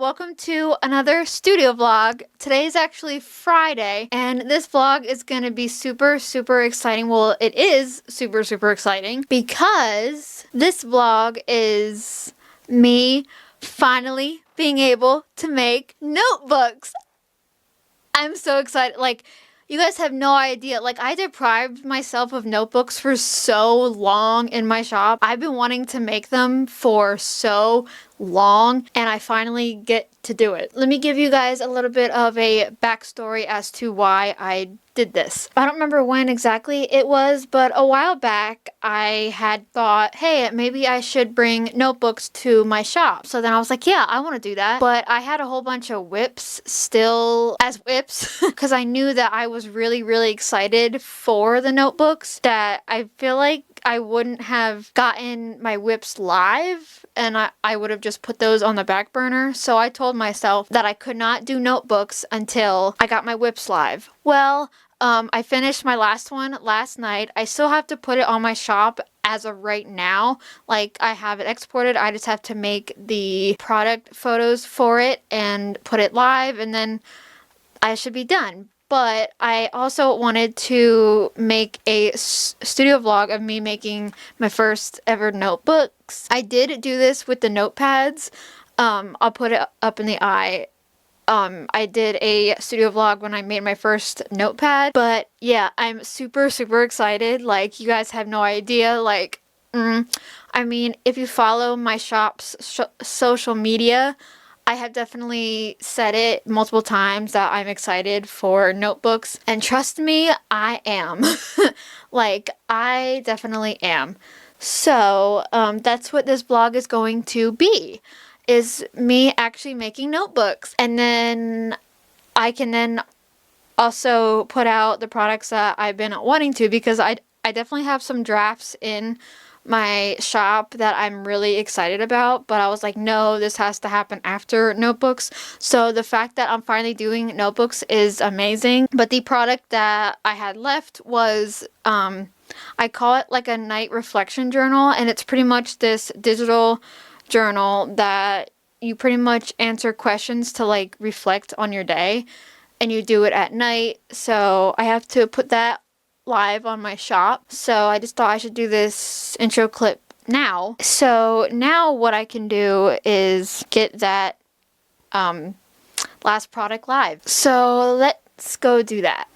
welcome to another studio vlog. Today is actually Friday, and this vlog is gonna be super exciting. Well, it is super exciting because this vlog is me finally being able to make notebooks. I'm so excited. Like, you guys have no idea. Like, I deprived myself of notebooks for so long in my shop. I've been wanting to make them for so long, and I finally get to do it. Let me give you guys a little bit of a backstory as to why I did this. I don't remember when exactly it was, but a while back I had thought, hey, maybe I should bring notebooks to my shop. So then I was like, yeah, I want to do that. But I had a whole bunch of whips still as whips because I knew that I was really excited for the notebooks, that I feel like I wouldn't have gotten my whips live, and I would have just put those on the back burner. So I told myself that I could not do notebooks until I got my whips live. Well, I finished my last one last night. I still have to put it on my shop as of right now. Like, I have it exported. I just have to make the product photos for it and put it live, and then I should be done. But I also wanted to make a studio vlog of me making my first ever notebooks. I did do this with the notepads. I'll put it up in the eye. I did a studio vlog when I made my first notepad. But yeah, I'm super excited. Like, you guys have no idea. Like, I mean, if you follow my shop's social media, I have definitely said it multiple times that I'm excited for notebooks, and trust me, I am. Like, I definitely am. So, that's what this vlog is going to be, is me actually making notebooks. And then I can then also put out the products that I've been wanting to, because I definitely have some drafts in my shop that I'm really excited about, but I was like, no, this has to happen after notebooks. So the fact that I'm finally doing notebooks is amazing. But the product that I had left was, I call it like a night reflection journal, and it's pretty much this digital journal that you pretty much answer questions to like reflect on your day, and you do it at night. So I have to put that live on my shop. So I just thought I should do this intro clip now. So now what I can do is get that last product live. So let's go do that.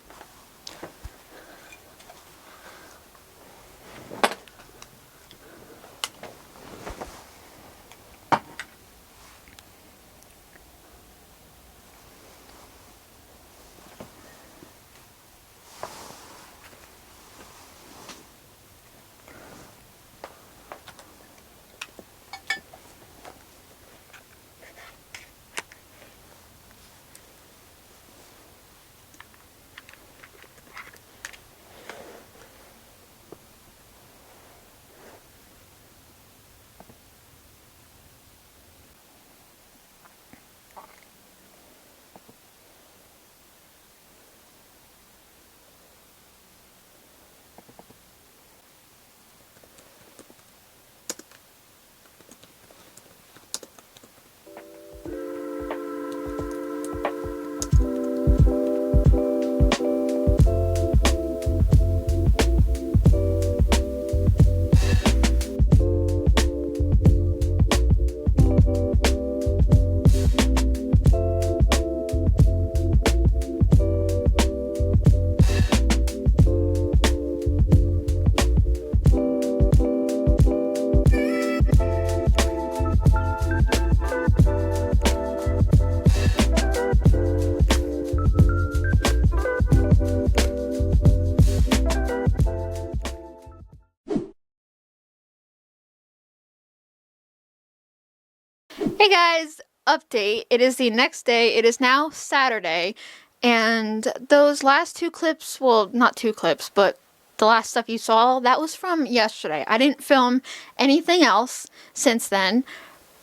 Hey guys, update. It is the next day. It is now Saturday, and those last two clips, well, not two clips, but the last stuff you saw, that was from yesterday. I didn't film anything else since then,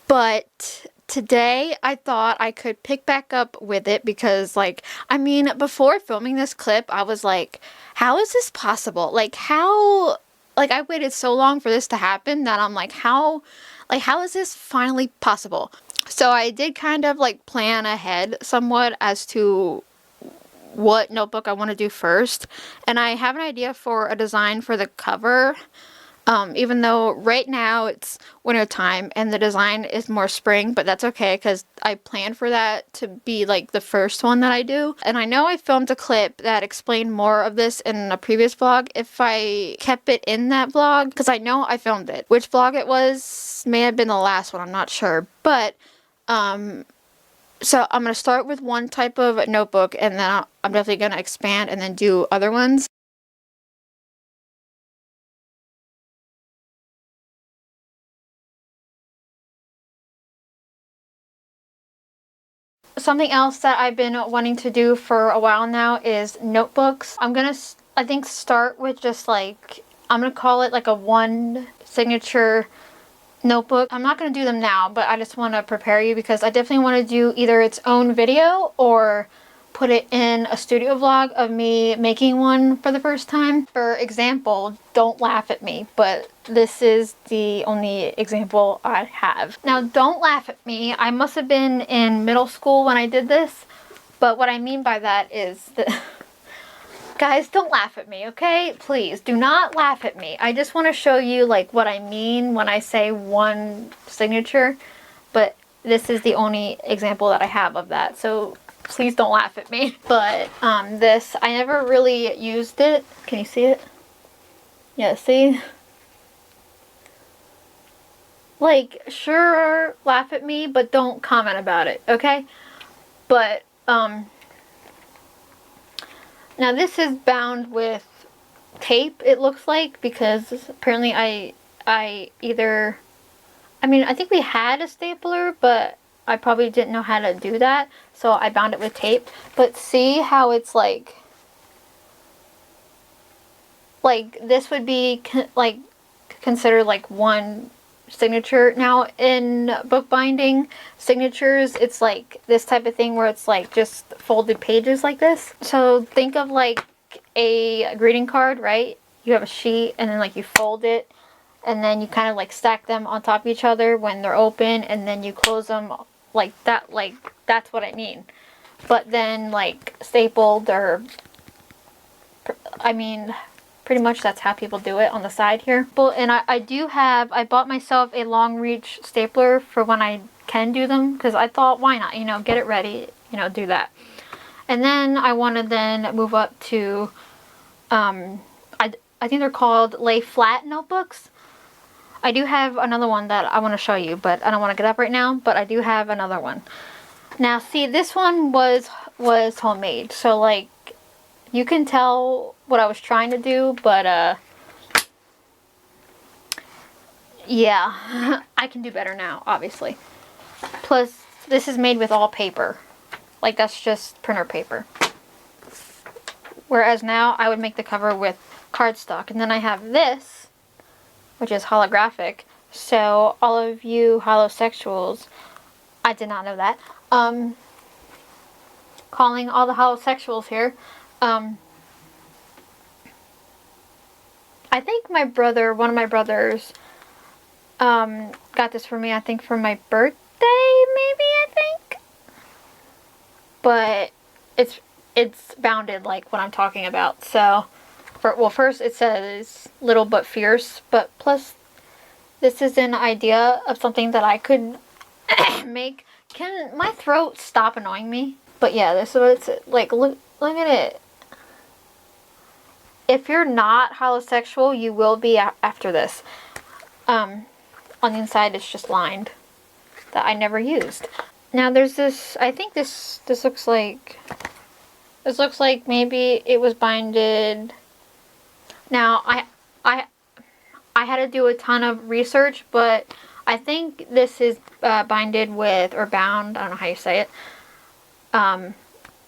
but today I thought I could pick back up with it because, like, I mean, before filming this clip, I was like, how is this possible? Like, how, like, I waited so long for this to happen that I'm like, how is this finally possible? So I did kind of like plan ahead somewhat as to what notebook I want to do first, and I have an idea for a design for the cover. Even though right now it's winter time and the design is more spring, but that's okay because I plan for that to be like the first one that I do. And I know I filmed a clip that explained more of this in a previous vlog. If I kept it in that vlog, because I know I filmed it. Which vlog it was may have been the last one, I'm not sure. But, so I'm going to start with one type of notebook, and then I'm definitely going to expand and then do other ones. Something else that I've been wanting to do for a while now is notebooks. I'm gonna, I think, start with just like, I'm gonna call it like a one signature notebook. I'm not gonna do them now, but I just want to prepare you because I definitely want to do either its own video or put it in a studio vlog of me making one for the first time. For example, don't laugh at me, but this is the only example I have. Now, don't laugh at me. I must have been in middle school when I did this, but what I mean by that is that guys, don't laugh at me, okay? Please, do not laugh at me. I just want to show you like what I mean when I say one signature, but this is the only example that I have of that. So please don't laugh at me. But this, I never really used it. Can you see it? Yeah, see? Like, sure, laugh at me, but don't comment about it, okay? But, now this is bound with tape, it looks like, because apparently I either, I mean, I think we had a stapler, but I probably didn't know how to do that, so I bound it with tape. But see how it's like this would be like considered like one signature. Now in bookbinding signatures, it's like this type of thing where it's like just folded pages like this. So think of like a greeting card, right? You have a sheet and then like you fold it and then you kind of like stack them on top of each other when they're open, and then you close them like that. Like, that's what I mean. But then like stapled, or I mean, pretty much that's how people do it on the side here. Well, and I bought myself a long reach stapler for when I can do them, because I thought, why not, you know, get it ready, you know, do that. And then I want to then move up to, I think they're called lay flat notebooks. I do have another one that I want to show you, but I don't want to get up right now, but I do have another one. Now, see, this one was homemade, so like, you can tell what I was trying to do, but yeah, I can do better now, obviously. Plus, this is made with all paper. Like, that's just printer paper. Whereas now, I would make the cover with cardstock. And then I have this, which is holographic. So, all of you holosexuals, I did not know that, calling all the holosexuals here, I think my brother, one of my brothers, got this for me, I think for my birthday, maybe, I think. But it's bounded like what I'm talking about. So, well, first it says little but fierce, but plus this is an idea of something that I could make. Can my throat stop annoying me? But yeah, this is what it's like. Look at it. If you're not holosexual, you will be after this. On the inside, it's just lined. That I never used. Now there's this. I think this looks like. This looks like maybe it was binded. Now I had to do a ton of research, but I think this is binded with, or bound, I don't know how you say it,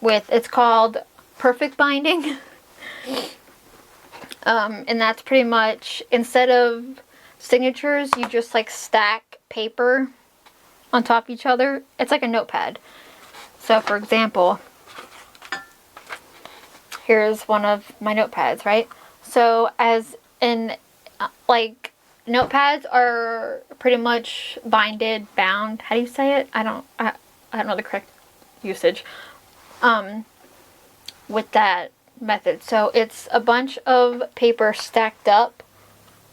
with, it's called perfect binding. And that's pretty much, instead of signatures, you just like stack paper on top of each other. It's like a notepad. So for example, here's one of my notepads, right? So as in, like, notepads are pretty much bound. How do you say it? I don't know the correct usage. With that method. So it's a bunch of paper stacked up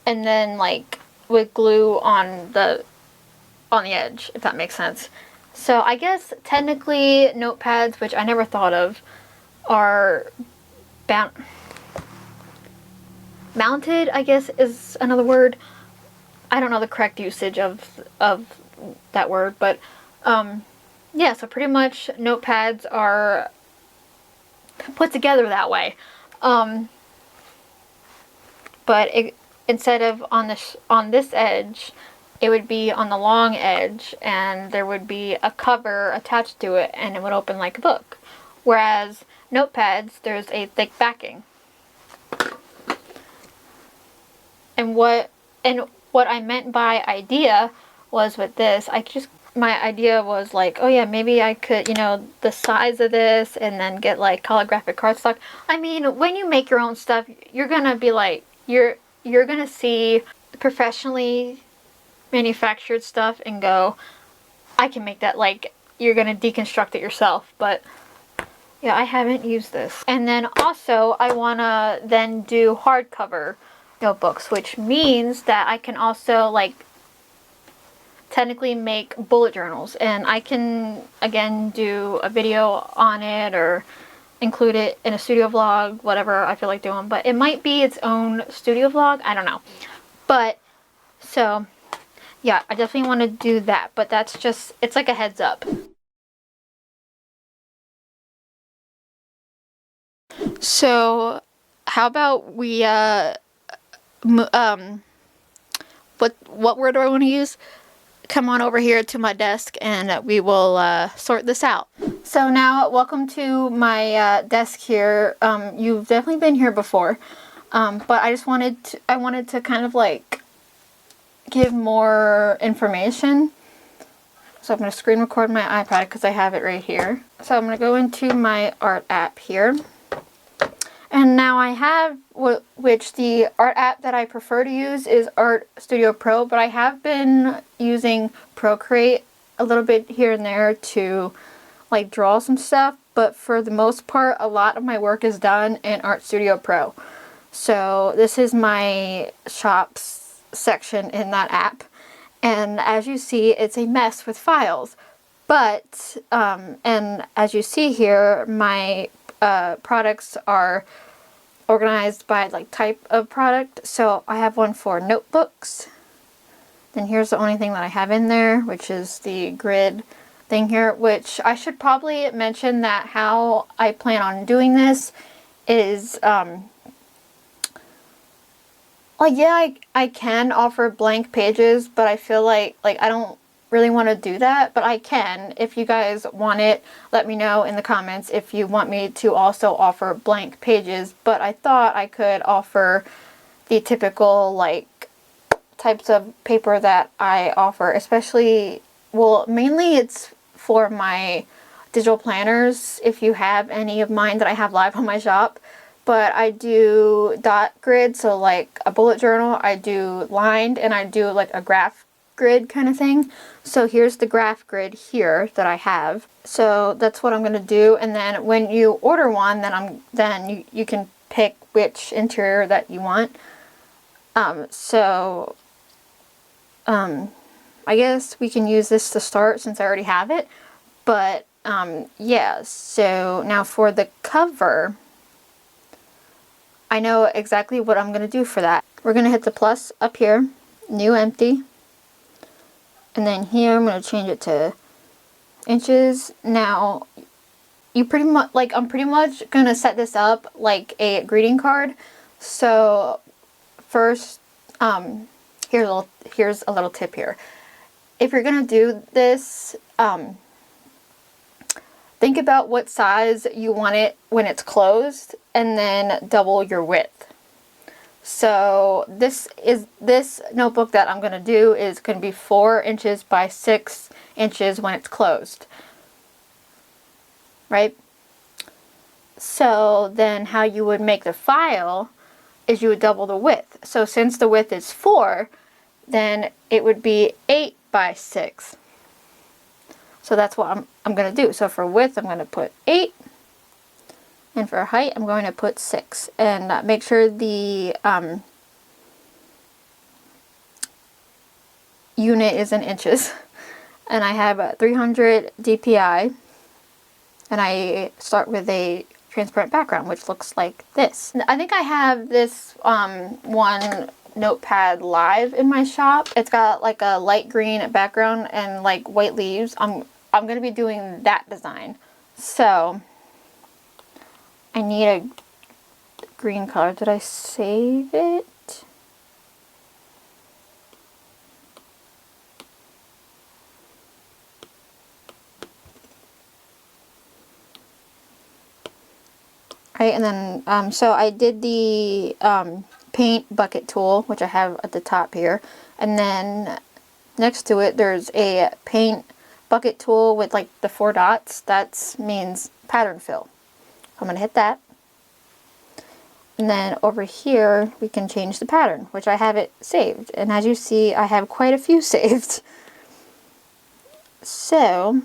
and then like with glue on the edge, if that makes sense. So I guess technically notepads, which I never thought of, are mounted, I guess is another word. I don't know the correct usage of that word, but yeah, so pretty much notepads are put together that way. But instead of on this edge, it would be on the long edge, and there would be a cover attached to it, and it would open like a book. Whereas notepads, there's a thick backing. And what I meant by idea was with this, my idea was like, oh yeah, maybe I could, the size of this, and then get like holographic cardstock. I mean, when you make your own stuff, you're gonna be like, you're gonna see professionally manufactured stuff and go, I can make that. Like, you're gonna deconstruct it yourself. But yeah, I haven't used this. And then also I wanna then do hardcover notebooks, which means that I can also like technically make bullet journals, and I can again do a video on it or include it in a studio vlog, whatever I feel like doing. But it might be its own studio vlog, I don't know. But so yeah, I definitely want to do that, but that's just, it's like a heads up. So how about we what word do I want to use? Come on over here to my desk and we will sort this out. So now, welcome to my desk here. You've definitely been here before, but I wanted to kind of like give more information. So I'm going to screen record my iPad because I have it right here. So I'm going to go into my art app here. And now I have, which the art app that I prefer to use is Art Studio Pro, but I have been using Procreate a little bit here and there to like draw some stuff, but for the most part, a lot of my work is done in Art Studio Pro. So this is my shops section in that app, and as you see, it's a mess with files. But, and as you see here, my products are organized by like type of product. So I have one for notebooks. Then here's the only thing that I have in there, which is the grid thing here, which I should probably mention that how I plan on doing this is, like, yeah, I can offer blank pages, but I feel like I don't really want to do that, but I can. If you guys want it, let me know in the comments if you want me to also offer blank pages. But I thought I could offer the typical like types of paper that I offer, especially, well, mainly it's for my digital planners, if you have any of mine that I have live on my shop. But I do dot grid, so like a bullet journal, I do lined, and I do like a graph grid kind of thing. So here's the graph grid here that I have. So that's what I'm going to do. And then when you order one, then you can pick which interior that you want. I guess we can use this to start since I already have it. But yeah, so now for the cover, I know exactly what I'm going to do for that. We're going to hit the plus up here, new empty. And then here I'm going to change it to inches. Now, you pretty much, like, I'm pretty much going to set this up like a greeting card. So first, here's a little tip here. If you're going to do this, think about what size you want it when it's closed, and then double your width. So this notebook that I'm going to do is going to be 4 inches by 6 inches when it's closed. Right? So then how you would make the file is you would double the width. So since the width is 4, then it would be 8 by 6. So that's what I'm going to do. So for width, I'm going to put 8. And for height, I'm going to put 6. And make sure the unit is in inches. And I have 300 DPI. And I start with a transparent background, which looks like this. I think I have this one notepad live in my shop. It's got like a light green background and like white leaves. I'm going to be doing that design. So I need a green color. Did I save it? Right, and then, so I did the paint bucket tool, which I have at the top here, and then next to it there's a paint bucket tool with like the 4 dots. That means pattern fill. I'm going to hit that. And then over here we can change the pattern, which I have it saved. And as you see, I have quite a few saved. So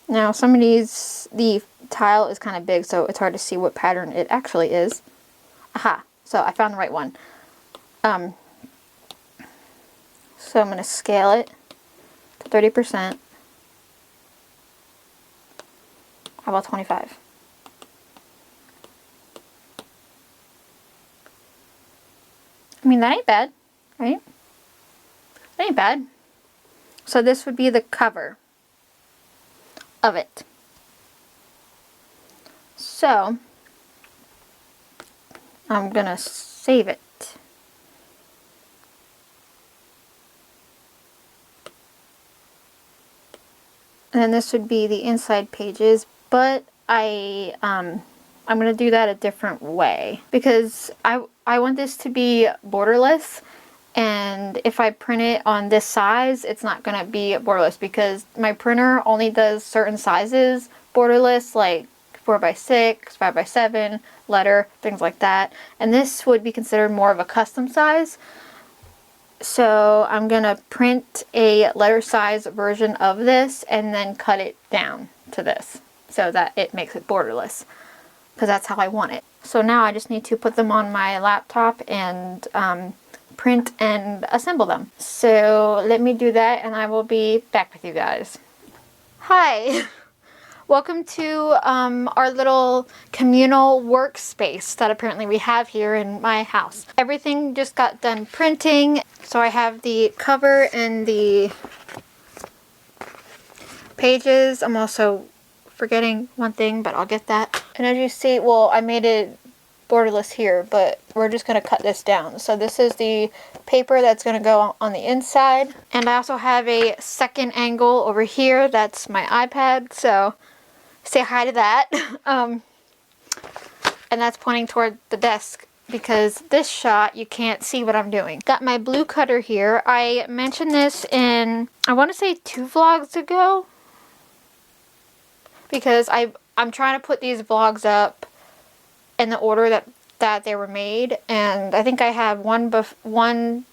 now some of these, the tile is kind of big, so it's hard to see what pattern it actually is. Aha, so I found the right one. So I'm going to scale it to 30%. How about 25? I mean, that ain't bad, right? That ain't bad. So this would be the cover of it. So I'm gonna save it. And then this would be the inside pages, but I'm gonna do that a different way because I want this to be borderless. And if I print it on this size, it's not going to be borderless because my printer only does certain sizes borderless, like 4x6, 5x7, letter, things like that. And this would be considered more of a custom size. So I'm going to print a letter size version of this and then cut it down to this so that it makes it borderless because that's how I want it. So now I just need to put them on my laptop and print and assemble them. So let me do that and I will be back with you guys. Hi! Welcome to our little communal workspace that apparently we have here in my house. Everything just got done printing. So I have the cover and the pages. I'm also forgetting one thing, but I'll get that. And as you see, well, I made it borderless here, but we're just going to cut this down. So this is the paper that's going to go on the inside. And I also have a second angle over here. That's my iPad. So say hi to that. And that's pointing toward the desk because this shot you can't see what I'm doing. Got my blue cutter here. I mentioned this in, I want to say 2 vlogs ago, because I'm trying to put these vlogs up in the order that they were made, and I think I have one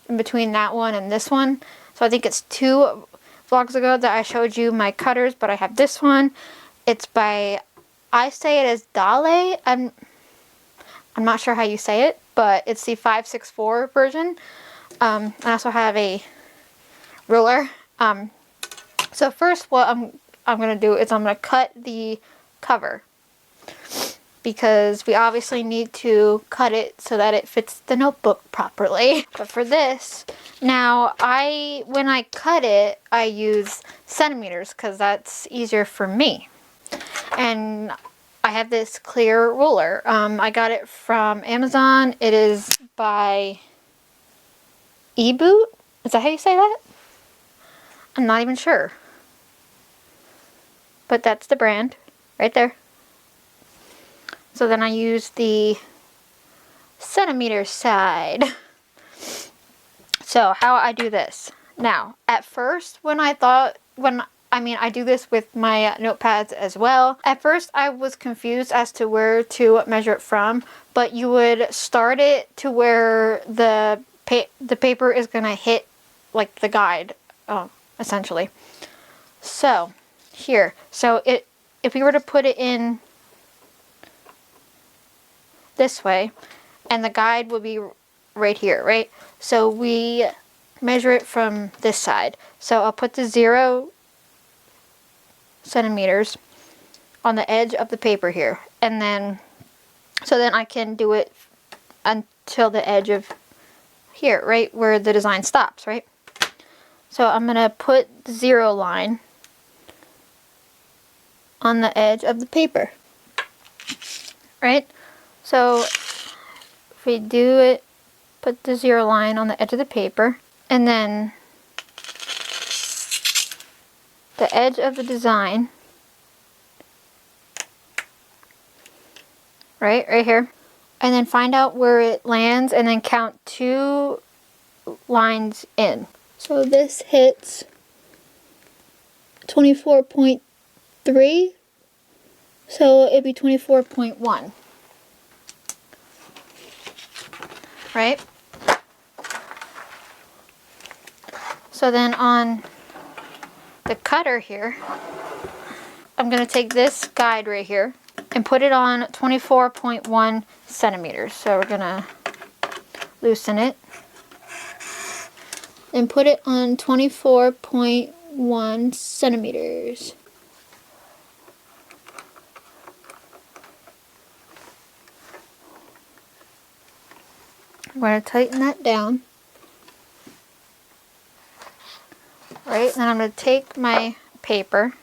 in between that one and this one. So I think it's 2 vlogs ago that I showed you my cutters, but I have this one. It's by, I say it as Dale. I'm not sure how you say it, but it's the 564 version. I also have a ruler. So first what I'm going to do is I'm going to cut the cover, because we obviously need to cut it so that it fits the notebook properly. But for this, now when I cut it, I use centimeters because that's easier for me. And I have this clear ruler. I got it from Amazon. It is by eBoot. Is that how you say that? I'm not even sure. But that's the brand right there. So then I use the centimeter side. So how I do this. Now, at first when I I mean, I do this with my notepads as well. At first, I was confused as to where to measure it from, but you would start it to where the paper is gonna hit, like, the guide, essentially. So, here. So, if we were to put it in this way, and the guide would be right here, right? So, we measure it from this side. So, I'll put the 0 centimeters on the edge of the paper here, and then so then I can do it until the edge of here, right where the design stops, right? So I'm gonna put the 0 line on the edge of the paper, right? So if we do it, put the 0 line on the edge of the paper, and then the edge of the design, right here, and then find out where it lands and then count 2 lines in. So this hits 24.3, so it'd be 24.1, right? So then on the cutter here, I'm going to take this guide right here and put it on 24.1 centimeters. So we're going to loosen it and put it on 24.1 centimeters. I'm going to tighten that down. Right, then I'm going to take my paper,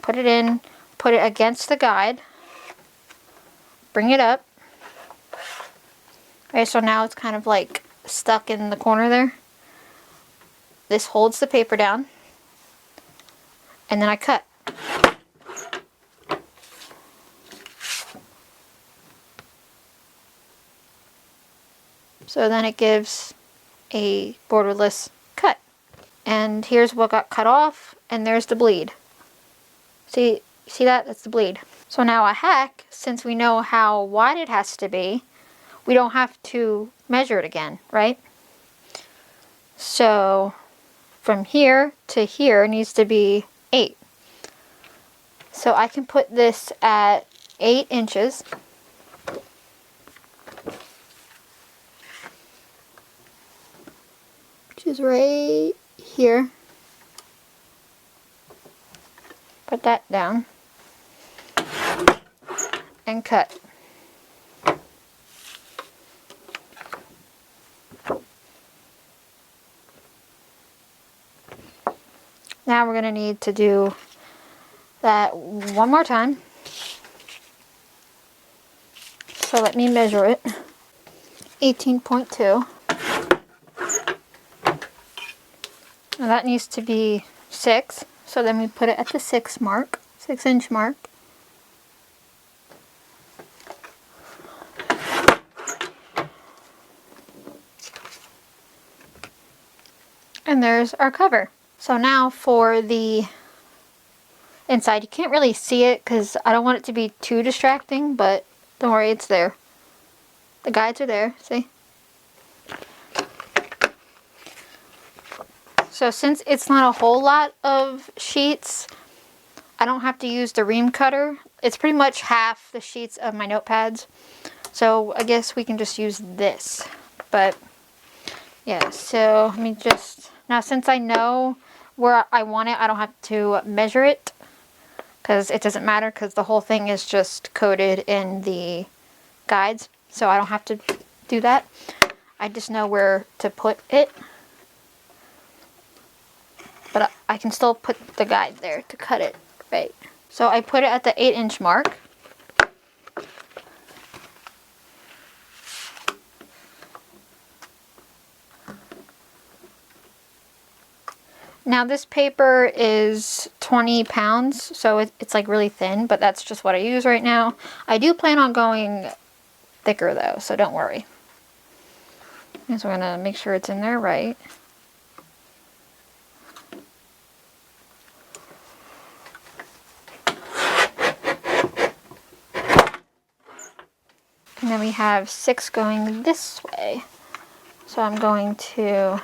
put it in, put it against the guide, bring it up. Right, so now it's kind of like stuck in the corner there. This holds the paper down, and then I cut. So then it gives a borderless cut. And here's what got cut off, and there's the bleed. See that? That's the bleed. So now a hack, since we know how wide it has to be, we don't have to measure it again, right? So from here to here needs to be 8. So I can put this at 8 inches. Which is right here. Put that down. And cut. Now we're going to need to do that one more time. So let me measure it. 18.2. Now that needs to be 6. So then we put it at the 6 mark, 6-inch mark. And there's our cover. So now for the inside, you can't really see it because I don't want it to be too distracting, but don't worry, it's there. The guides are there, see? So since it's not a whole lot of sheets, I don't have to use the ream cutter. It's pretty much half the sheets of my notepads. So I guess we can just use this. But yeah, so let me just, now since I know where I want it, I don't have to measure it because it doesn't matter because the whole thing is just coded in the guides. So I don't have to do that. I just know where to put it. But I can still put the guide there to cut it, right? So I put it at the 8-inch mark. Now this paper is 20 pounds, so it's like really thin, but that's just what I use right now. I do plan on going thicker though, so don't worry. And so we're gonna make sure it's in there right. And then we have 6 going this way. So I'm going to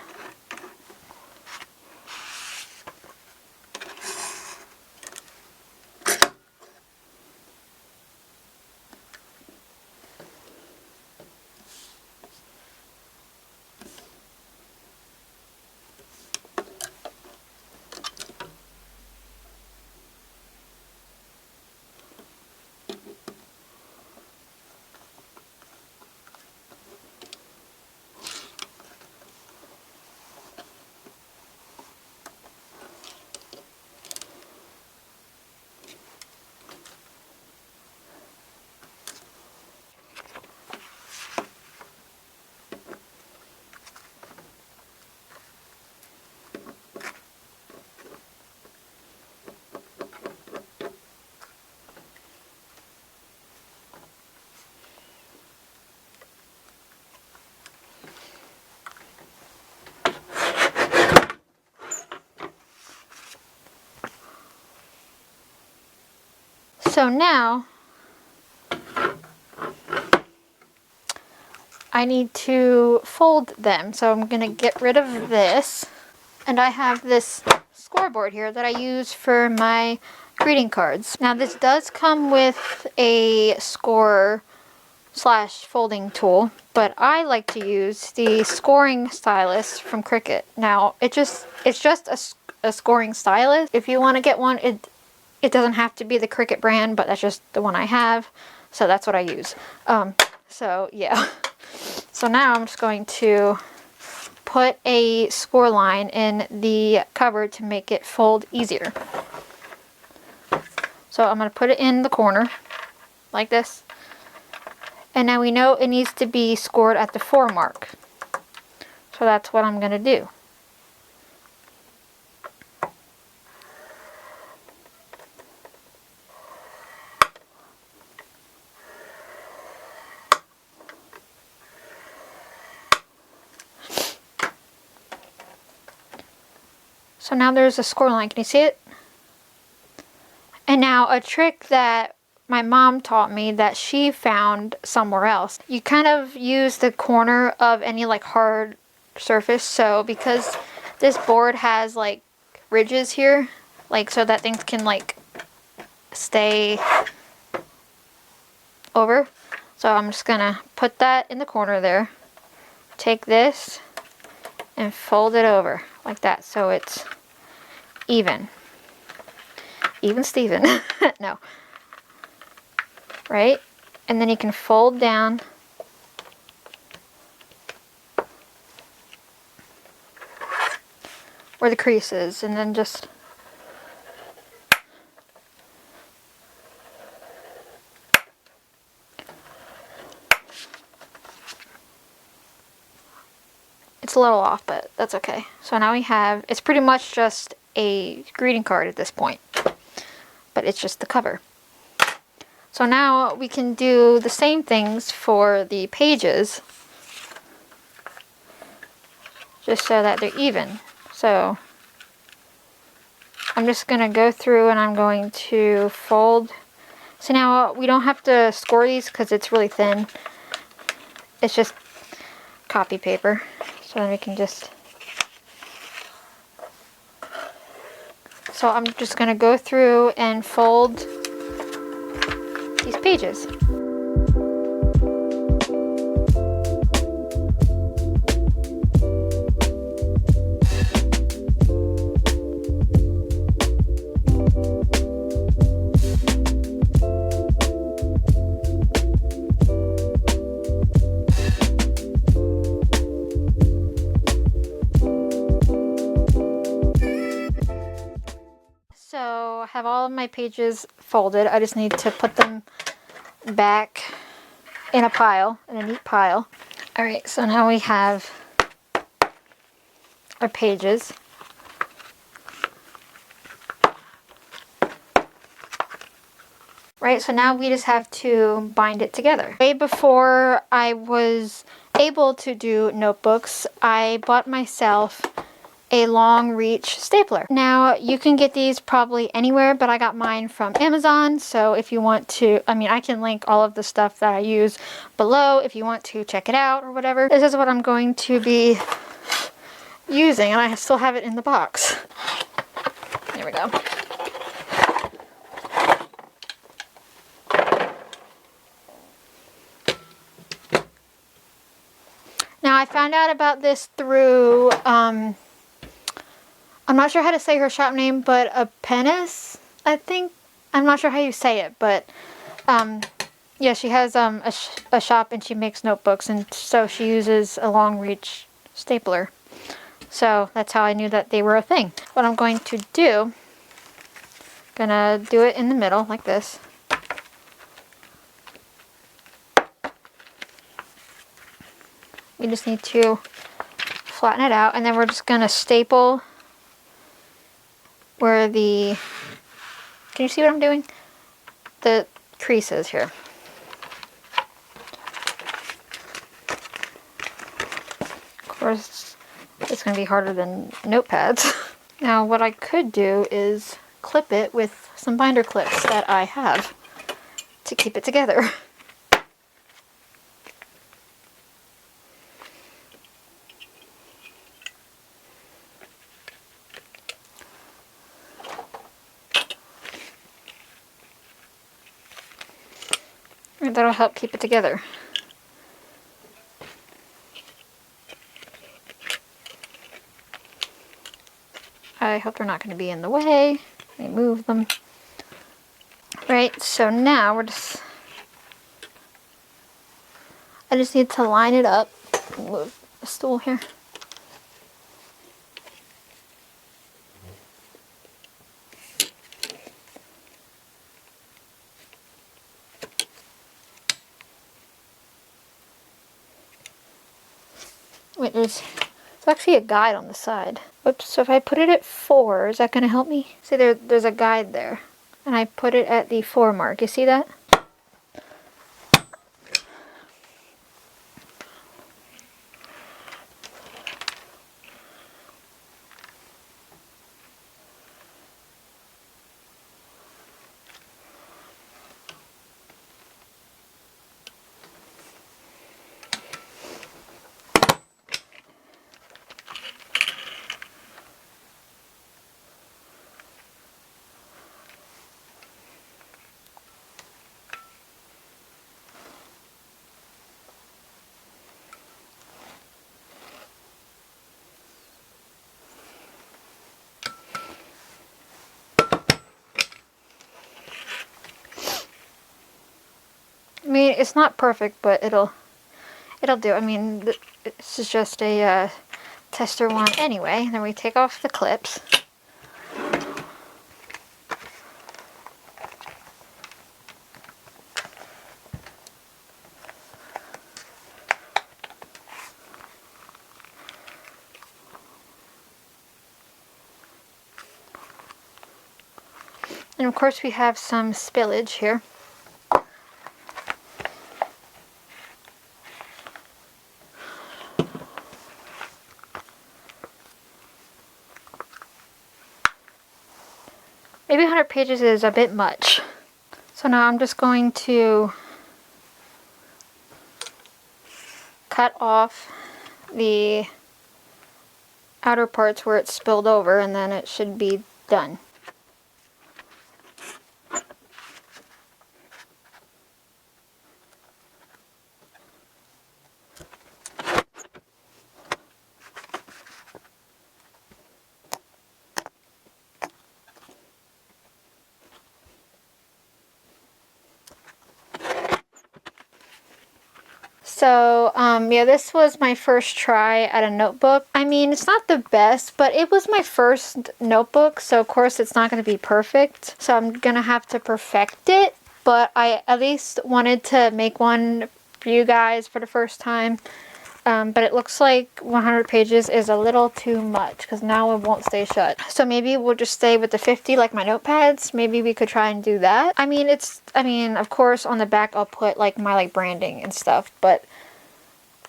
So now I need to fold them. So I'm going to get rid of this. And I have this scoreboard here that I use for my greeting cards. Now this does come with a score slash folding tool, but I like to use the scoring stylus from Cricut. Now it's just a scoring stylus. If you want to get one, it doesn't have to be the Cricut brand, but that's just the one I have, so that's what I use. So yeah. So now I'm just going to put a score line in the cover to make it fold easier. So I'm going to put it in the corner like this. And now we know it needs to be scored at the 4 mark. So that's what I'm going to do. So now there's a score line. Can you see it? And now a trick that my mom taught me that she found somewhere else. You kind of use the corner of any like hard surface. So because this board has like ridges here, like so that things can like stay over. So I'm just gonna put that in the corner there. Take this and fold it over like that so it's even Steven. No, right? And then you can fold down where the crease is, and then just it's a little off, but that's okay. So now we have, it's pretty much just a greeting card at this point, but it's just the cover. So now we can do the same things for the pages, just so that they're even. So I'm just going to go through and I'm going to fold. So now we don't have to score these because it's really thin. It's just copy paper. So then we can just... So I'm just going to go through and fold these pages. So I have all of my pages folded. I just need to put them back in a pile, in a neat pile. Alright, so now we have our pages. Right, so now we just have to bind it together. Way before I was able to do notebooks, I bought myself a long reach stapler. Now you can get these probably anywhere, but I got mine from Amazon. So if you want to, I can link all of the stuff that I use below if you want to check it out or whatever. This is what I'm going to be using, and I still have it in the box. There we go. Now I found out about this through, I'm not sure how to say her shop name, but TiffanysCreativeMind, I think. I'm not sure how you say it, but yeah, she has a shop and she makes notebooks, and so she uses a long reach stapler. So that's how I knew that they were a thing. What I'm going to do, gonna do it in the middle like this. We just need to flatten it out, and then we're just gonna staple where the, can you see what I'm doing? The creases here. Of course, it's gonna be harder than notepads. Now what I could do is clip it with some binder clips that I have to keep it together. That'll help keep it together. I hope they're not going to be in the way. Let me move them. Right, so now I just need to line it up. Move the stool here. Wait, there's actually a guide on the side. Whoops, so if I put it at 4, is that going to help me? See, there's a guide there. And I put it at the 4 mark. You see that? I mean, it's not perfect, but it'll do. I mean, this is just a tester one anyway. Then we take off the clips. And of course we have some spillage here. Maybe 100 pages is a bit much. So now I'm just going to cut off the outer parts where it's spilled over, and then it should be done. So, yeah, this was my first try at a notebook. I mean, it's not the best, but it was my first notebook, so of course it's not going to be perfect. So I'm going to have to perfect it, but I at least wanted to make one for you guys for the first time. But it looks like 100 pages is a little too much because now it won't stay shut. So maybe we'll just stay with the 50 like my notepads. Maybe we could try and do that. I mean, of course on the back I'll put like my branding and stuff, but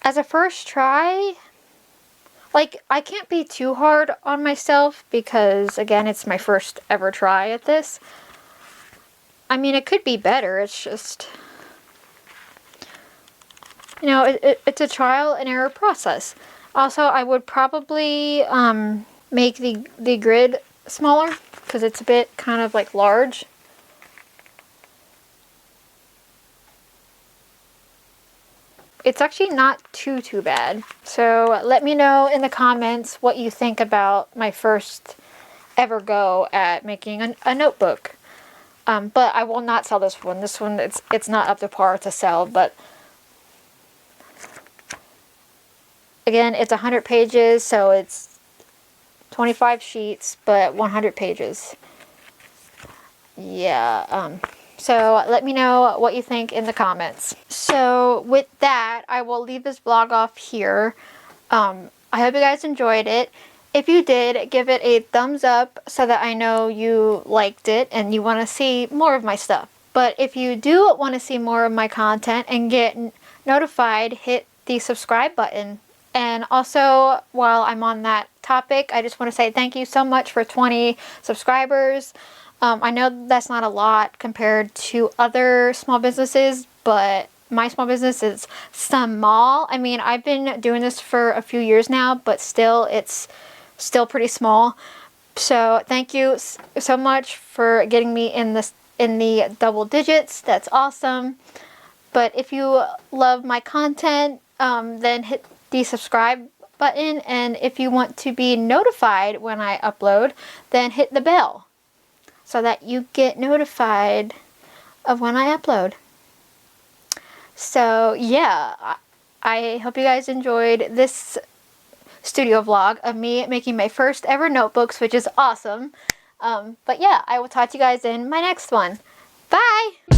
as a first try, like, I can't be too hard on myself because, again, it's my first ever try at this. I mean, it could be better. It's just, you know, it's a trial and error process. Also, I would probably make the grid smaller because it's a bit kind of like large. It's actually not too bad. So let me know in the comments what you think about my first ever go at making a notebook. But I will not sell this one. This one, it's not up to par to sell, but again, it's 100 pages, so it's 25 sheets, but 100 pages. Yeah, so let me know what you think in the comments. So with that, I will leave this vlog off here. I hope you guys enjoyed it. If you did, give it a thumbs up so that I know you liked it and you want to see more of my stuff. But if you do want to see more of my content and get notified, hit the subscribe button. And also, while I'm on that topic, I just want to say thank you so much for 20 subscribers. I know that's not a lot compared to other small businesses, but my small business is small. I mean, I've been doing this for a few years now, but still, it's still pretty small. So thank you so much for getting me in the double digits. That's awesome. But if you love my content, then hit the subscribe button, and if you want to be notified when I upload, then hit the bell so that you get notified of when I upload. So yeah, I hope you guys enjoyed this studio vlog of me making my first ever notebooks, which is awesome. But yeah, I will talk to you guys in my next one. Bye!